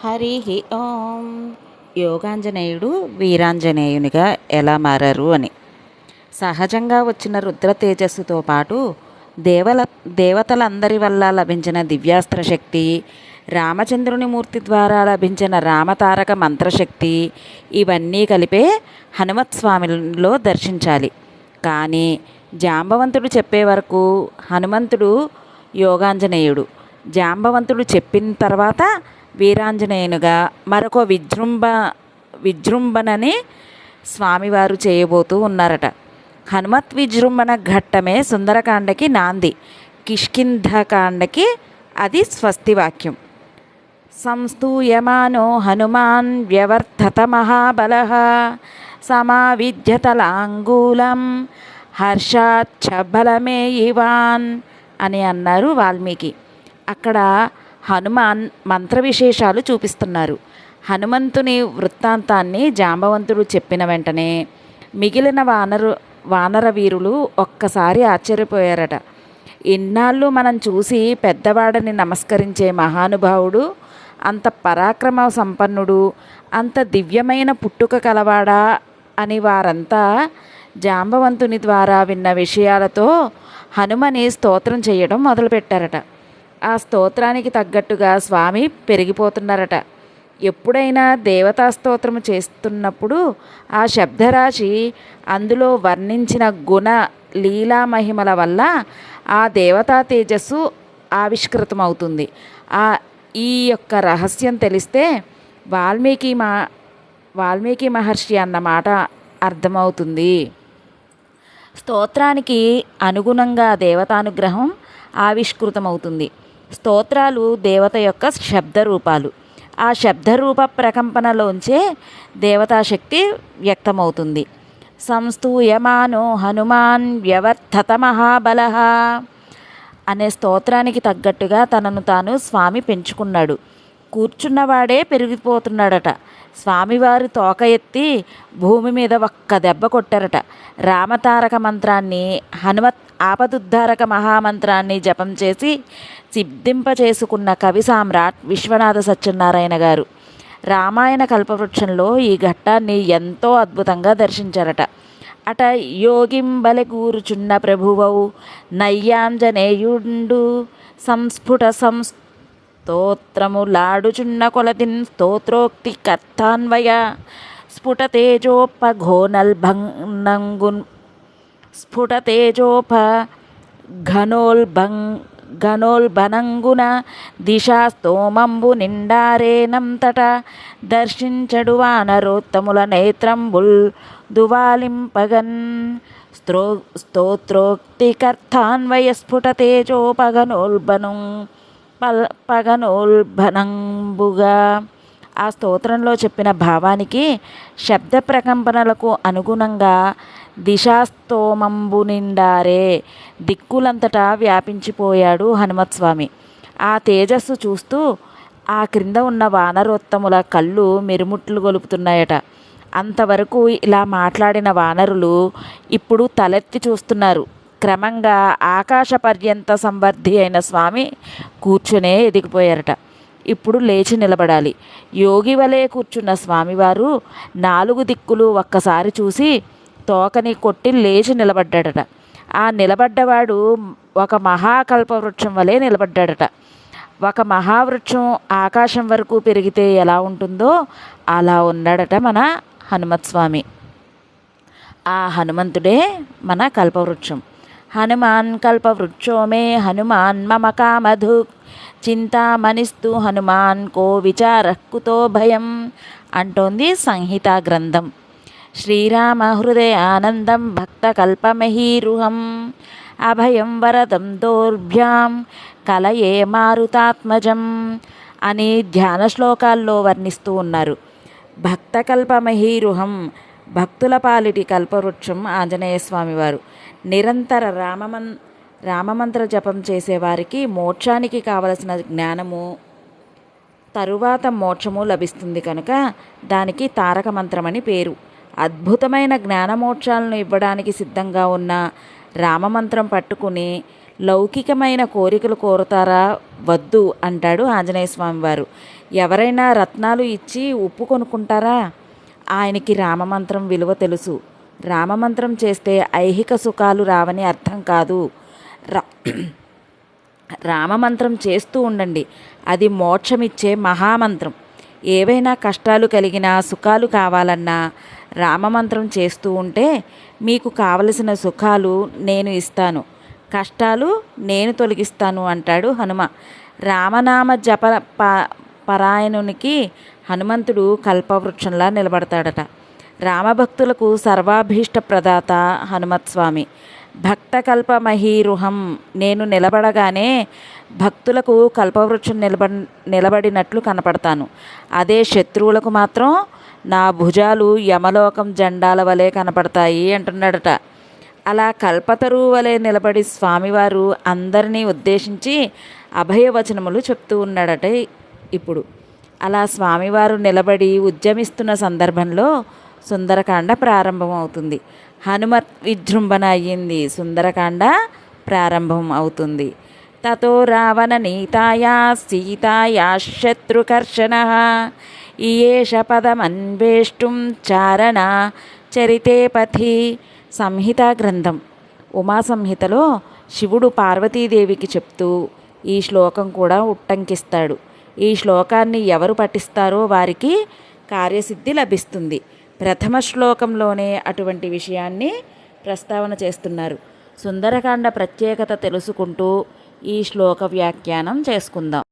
హరి ఓం. యోగాంజనేయుడు వీరాంజనేయునిగా ఎలా మారారు అని. సహజంగా వచ్చిన రుద్ర తేజస్సుతో పాటు దేవతలందరి వల్ల లభించిన దివ్యాస్త్ర శక్తి, రామచంద్రుని మూర్తి ద్వారా లభించిన రామతారక మంత్రశక్తి, ఇవన్నీ కలిపే హనుమత్ స్వామిలో దర్శించాలి. కానీ జాంబవంతుడు చెప్పే వరకు హనుమంతుడు యోగాంజనేయుడు, జాంబవంతుడు చెప్పిన తర్వాత వీరాంజనేయునిగా మరొక విజృంభణని స్వామివారు చేయబోతూ ఉన్నారట. హనుమత్ విజృంభణ ఘట్టమే సుందరకాండకి నాంది, కిష్కింధకాండకి అది స్వస్తి వాక్యం. సంస్తూయమానో హనుమాన్ వ్యవర్ధత మహాబలః సమావిద్యతలాంగూలం హర్షాచ్చబలమేయివాన్ అని అన్నారు వాల్మీకి. అక్కడ హనుమాన్ మంత్ర విశేషాలు చూపిస్తున్నారు. హనుమంతుని వృత్తాంతాన్ని జాంబవంతుడు చెప్పిన వెంటనే మిగిలిన వానర వీరులు ఒక్కసారి ఆశ్చర్యపోయారట. ఇన్నాళ్ళు మనం చూసి పెద్దవాడని నమస్కరించే మహానుభావుడు అంత పరాక్రమ సంపన్నుడు, అంత దివ్యమైన పుట్టుక కలవాడా అని వారంతా జాంబవంతుని ద్వారా విన్న విషయాలతో హనుమని స్తోత్రం చేయడం మొదలుపెట్టారట. ఆ స్తోత్రానికి తగ్గట్టుగా స్వామి పెరిగిపోతున్నారట. ఎప్పుడైనా దేవతా స్తోత్రము చేస్తున్నప్పుడు ఆ శబ్దరాశి అందులో వర్ణించిన గుణ లీలా మహిమల వల్ల ఆ దేవతా తేజస్సు ఆవిష్కృతమవుతుంది. ఈ యొక్క రహస్యం తెలిస్తే వాల్మీకి మహర్షి అన్నమాట అర్థమవుతుంది. స్తోత్రానికి అనుగుణంగా దేవతానుగ్రహం ఆవిష్కృతమవుతుంది. స్తోత్రాలు దేవత యొక్క శబ్దరూపాలు. ఆ శబ్దరూప ప్రకంపనలోంచే దేవతాశక్తి వ్యక్తమవుతుంది. సంస్తూయమానో హనుమాన్ వ్యవర్ధత మహాబలః అనే స్తోత్రానికి తగ్గట్టుగా తనను తాను స్వామి పెంచుకున్నాడు. కూర్చున్నవాడే పెరిగిపోతున్నాడట. స్వామివారి తోక ఎత్తి భూమి మీద ఒక్క దెబ్బ కొట్టారట. రామతారక మంత్రాన్ని, హనుమత్ ఆపదుద్ధారక మహామంత్రాన్ని జపం చేసి సిద్ధింపచేసుకున్న కవి సామ్రాట్ విశ్వనాథ సత్యనారాయణ గారు రామాయణ కల్పవృక్షంలో ఈ ఘట్టాన్ని ఎంతో అద్భుతంగా దర్శించారట. అట యోగింబలె కూరుచున్న ప్రభువౌ నయ్యాంజనేయుండు సంస్ఫుట స్తోత్రములాడుచున్న కొలదిన్ స్తోత్రోక్తి కర్తాన్వయ స్ఫుటతేజోపఘోనల్భంగున్ ఘనోల్బనంగున దిశా స్తోమంబు నిండారేనంతట దర్శించడు వానరోత్తముల నేత్రంబుల్ దువాలింపగన్ స్తోత్రోక్తికర్థాన్వయ స్ఫుటతేజోపగనోల్బనంబుగా ఆ స్తోత్రంలో చెప్పిన భావానికి శబ్ద ప్రకంపనలకు అనుగుణంగా దిశాస్తోమంబు నిండారే దిక్కులంతటా వ్యాపించిపోయాడు హనుమత్స్వామి. ఆ తేజస్సు చూస్తూ ఆ క్రింద ఉన్న వానరోత్తముల కళ్ళు మిరుముట్లు గొలుపుతున్నాయట. అంతవరకు ఇలా మాట్లాడిన వానరులు ఇప్పుడు తలెత్తి చూస్తున్నారు. క్రమంగా ఆకాశ పర్యంత సంవర్ధి అయిన స్వామి కూర్చునే ఎదిగిపోయారట. ఇప్పుడు లేచి నిలబడాలి. యోగి వలె కూర్చున్న స్వామివారు 4 దిక్కులు ఒక్కసారి చూసి తోకని కొట్టి లేచి నిలబడ్డాడట. ఆ నిలబడ్డవాడు ఒక మహాకల్పవృక్షం వలె నిలబడ్డాడట. ఒక మహావృక్షం ఆకాశం వరకు పెరిగితే ఎలా ఉంటుందో అలా ఉన్నాడట మన హనుమత్స్వామి. ఆ హనుమంతుడే మన కల్పవృక్షం. హనుమాన్ కల్పవృక్షో మే హనుమాన్ మమ కామధు చింతామణిస్తు హనుమాన్ కో విచారః కుతో భయం అంటోంది సంహితా గ్రంథం. శ్రీరామ హృదయానందం భక్తకల్పమహీరుహం అభయం వరదం దౌర్భ్యాం కలయే మారుతాత్మజం అని ధ్యాన శ్లోకాల్లో వర్ణిస్తూ ఉన్నారు. భక్తకల్పమహీరుహం, భక్తుల పాలిటి కల్పవృక్షం ఆంజనేయ స్వామివారు. నిరంతర రామమంత్ర జపం చేసేవారికి మోక్షానికి కావలసిన జ్ఞానము తరువాత మోక్షము లభిస్తుంది కనుక దానికి తారక మంత్రమని పేరు. అద్భుతమైన జ్ఞానమోక్షాలను ఇవ్వడానికి సిద్ధంగా ఉన్న రామమంత్రం పట్టుకుని లౌకికమైన కోరికలు కోరుతారా? వద్దు అంటాడు ఆంజనేయ స్వామి వారు. ఎవరైనా రత్నాలు ఇచ్చి ఉప్పు కొనుక్కుంటారా? ఆయనకి రామమంత్రం విలువ తెలుసు. రామమంత్రం చేస్తే ఐహిక సుఖాలు రావని అర్థం కాదు. రా రామమంత్రం చేస్తూ ఉండండి, అది మోక్షమిచ్చే మహామంత్రం. ఏవైనా కష్టాలు కలిగినా సుఖాలు కావాలన్నా రామమంత్రం చేస్తూ ఉంటే మీకు కావలసిన సుఖాలు నేను ఇస్తాను, కష్టాలు నేను తొలగిస్తాను అంటాడు హనుమ. రామనామ జప పరాయణునికి హనుమంతుడు కల్పవృక్షంలా నిలబడతాడట. రామభక్తులకు సర్వాభీష్ట ప్రదాత హనుమత్స్వామి. భక్తకల్పమహీరుహం, నేను నిలబడగానే భక్తులకు కల్పవృక్షం నిలబడినట్లు కనపడతాను. అదే శత్రువులకు మాత్రం నా భుజాలు యమలోకం జెండాల వలె కనపడతాయి అంటున్నాడట. అలా కల్పతరువు వలె నిలబడి స్వామివారు అందరినీ ఉద్దేశించి అభయవచనములు చెప్తూ ఉన్నాడట. ఇప్పుడు అలా స్వామివారు నిలబడి ఉద్యమిస్తున్న సందర్భంలో సుందరకాండ ప్రారంభమవుతుంది. హనుమత్ విజృంభణ అయ్యింది, సుందరకాండ ప్రారంభం అవుతుంది. తతో రావణ నీతాయా సీతాయా శత్రుకర్షణ ఈయేష పదమన్వేష్టుం చారణ చరితే పథి. సంహితా గ్రంథం ఉమా సంహితలో శివుడు పార్వతీదేవికి చెప్తూ ఈ శ్లోకం కూడా ఉట్టంకిస్తాడు. ఈ శ్లోకాన్ని ఎవరు పఠిస్తారో వారికి కార్యసిద్ధి లభిస్తుంది. ప్రథమ శ్లోకంలోనే అటువంటి విషయాన్ని ప్రస్తావన చేస్తున్నారు. సుందరకాండ ప్రత్యేకత తెలుసుకుంటూ ఈ శ్లోక వ్యాఖ్యానం చేసుకుందాం.